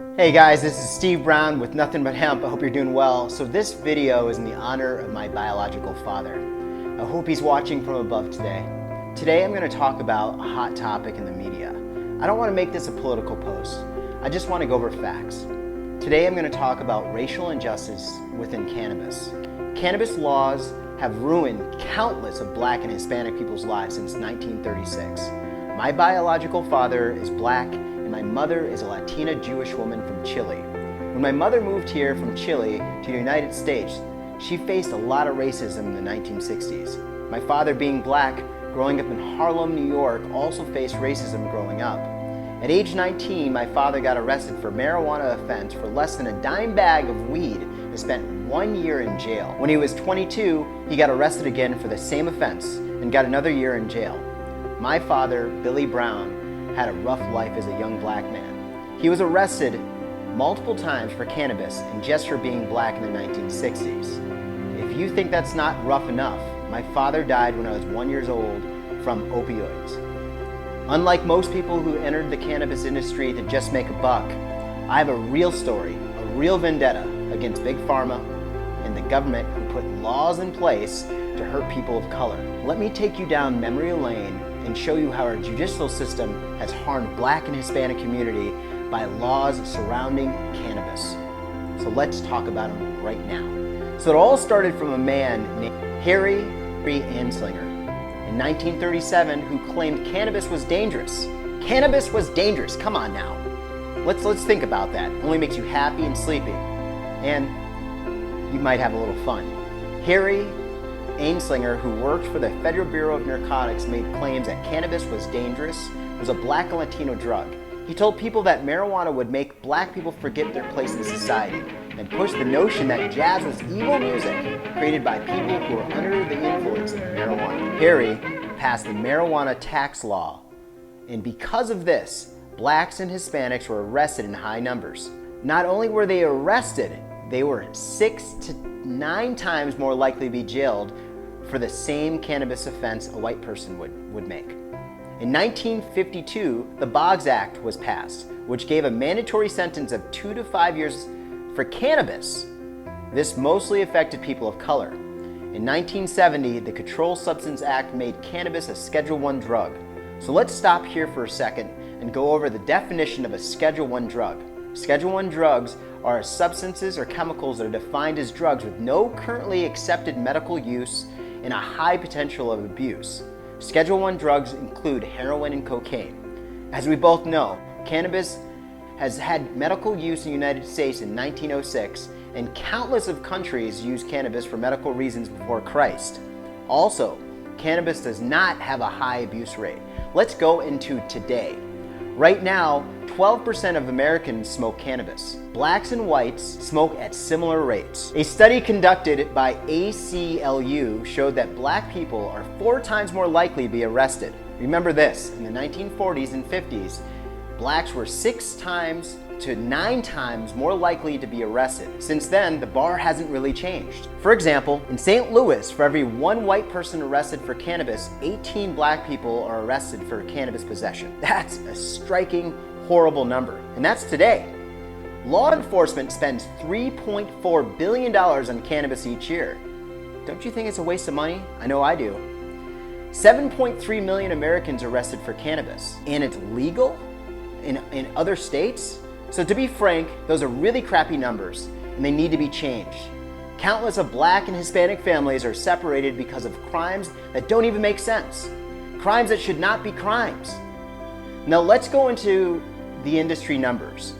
Hey guys, this is Steve Brown with Nothing But Hemp. I hope you're doing well. So this video is in the honor of my biological father. I hope he's watching from above today. Today I'm going to talk about a hot topic in the media. I don't want to make this a political post. I just want to go over facts. Today I'm going to talk about racial injustice within cannabis. Cannabis laws have ruined countless of Black and Hispanic people's lives since 1936. My biological father is Black, my mother is a Latina Jewish woman from Chile. When my mother moved here from Chile to the United States, she faced a lot of racism in the 1960s. My father, being Black, growing up in Harlem, New York, also faced racism growing up. At age 19, my father got arrested for marijuana offense for less than a dime bag of weed and spent 1 year in jail. When he was 22, he got arrested again for the same offense and got another year in jail. My father, Billy Brown, had a rough life as a young Black man. He was arrested multiple times for cannabis and just for being Black in the 1960s. If you think that's not rough enough, my father died when I was 1 year old from opioids. Unlike most people who entered the cannabis industry to just make a buck, I have a real story, a real vendetta against Big Pharma and the government who put laws in place to hurt people of color. Let me take you down memory lane and show you how our judicial system has harmed Black and Hispanic community by laws surrounding cannabis. So let's talk about them right now. So it all started from a man named Harry Anslinger in 1937 who claimed cannabis was dangerous. Cannabis was dangerous, come on now. Let's think about that. It only makes you happy and sleepy. And you might have a little fun. Harry Anslinger, who worked for the Federal Bureau of Narcotics, made claims that cannabis was dangerous, was a Black and Latino drug. He told people that marijuana would make Black people forget their place in society and pushed the notion that jazz was evil music created by people who were under the influence of marijuana. Harry passed the marijuana tax law, and because of this, Blacks and Hispanics were arrested in high numbers. Not only were they arrested, they were 6 to 9 times more likely to be jailed for the same cannabis offense a white person would make. In 1952, the Boggs Act was passed, which gave a mandatory sentence of 2 to 5 years for cannabis. This mostly affected people of color. In 1970, the Controlled Substance Act made cannabis a Schedule I drug. So let's stop here for a second and go over the definition of a Schedule I drug. Schedule I drugs are substances or chemicals that are defined as drugs with no currently accepted medical use and a high potential of abuse. Schedule I drugs include heroin and cocaine. As we both know, cannabis has had medical use in the United States in 1906, and countless of countries use cannabis for medical reasons before Christ. Also, cannabis does not have a high abuse rate. Let's go into today. Right now, 12% of Americans smoke cannabis. Blacks and whites smoke at similar rates. A study conducted by ACLU showed that Black people are 4 times more likely to be arrested. Remember this, in the 1940s and 50s, Blacks were 6 times to 9 times more likely to be arrested. Since then, the bar hasn't really changed. For example, in St. Louis, for every 1 white person arrested for cannabis, 18 Black people are arrested for cannabis possession. That's a striking, horrible number. And that's today. Law enforcement spends $3.4 billion on cannabis each year. Don't you think it's a waste of money? I know I do. 7.3 million Americans arrested for cannabis. And it's legal in other states? So to be frank, those are really crappy numbers, and they need to be changed. Countless of Black and Hispanic families are separated because of crimes that don't even make sense. Crimes that should not be crimes. Now let's go into the industry numbers.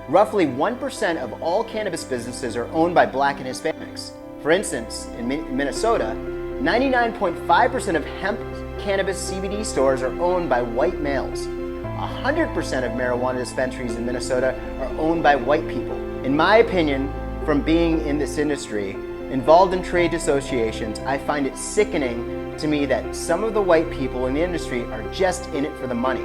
Roughly 1% of all cannabis businesses are owned by Black and Hispanics. For instance, in Minnesota, 99.5% of hemp cannabis CBD stores are owned by white males. 100% of marijuana dispensaries in Minnesota are owned by white people. In my opinion, from being in this industry, involved in trade associations, I find it sickening to me that some of the white people in the industry are just in it for the money,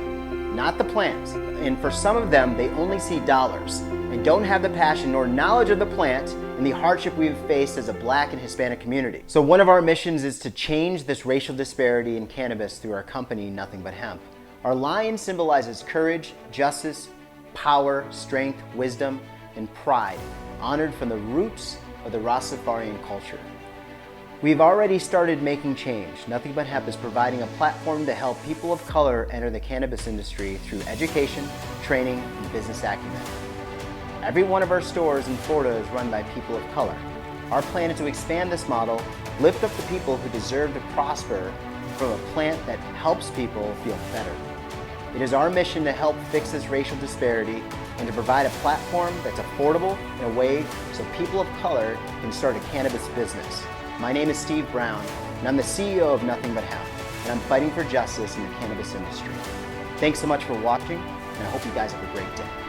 not the plants. And for some of them, they only see dollars and don't have the passion nor knowledge of the plant and the hardship we've faced as a Black and Hispanic community. So one of our missions is to change this racial disparity in cannabis through our company, Nothing But Hemp. Our lion symbolizes courage, justice, power, strength, wisdom, and pride, honored from the roots of the Rastafarian culture. We've already started making change. Nothing But Hemp is providing a platform to help people of color enter the cannabis industry through education, training, and business acumen. Every one of our stores in Florida is run by people of color. Our plan is to expand this model, lift up the people who deserve to prosper from a plant that helps people feel better. It is our mission to help fix this racial disparity and to provide a platform that's affordable in a way so people of color can start a cannabis business. My name is Steve Brown, and I'm the CEO of Nothing But Hemp, and I'm fighting for justice in the cannabis industry. Thanks so much for watching, and I hope you guys have a great day.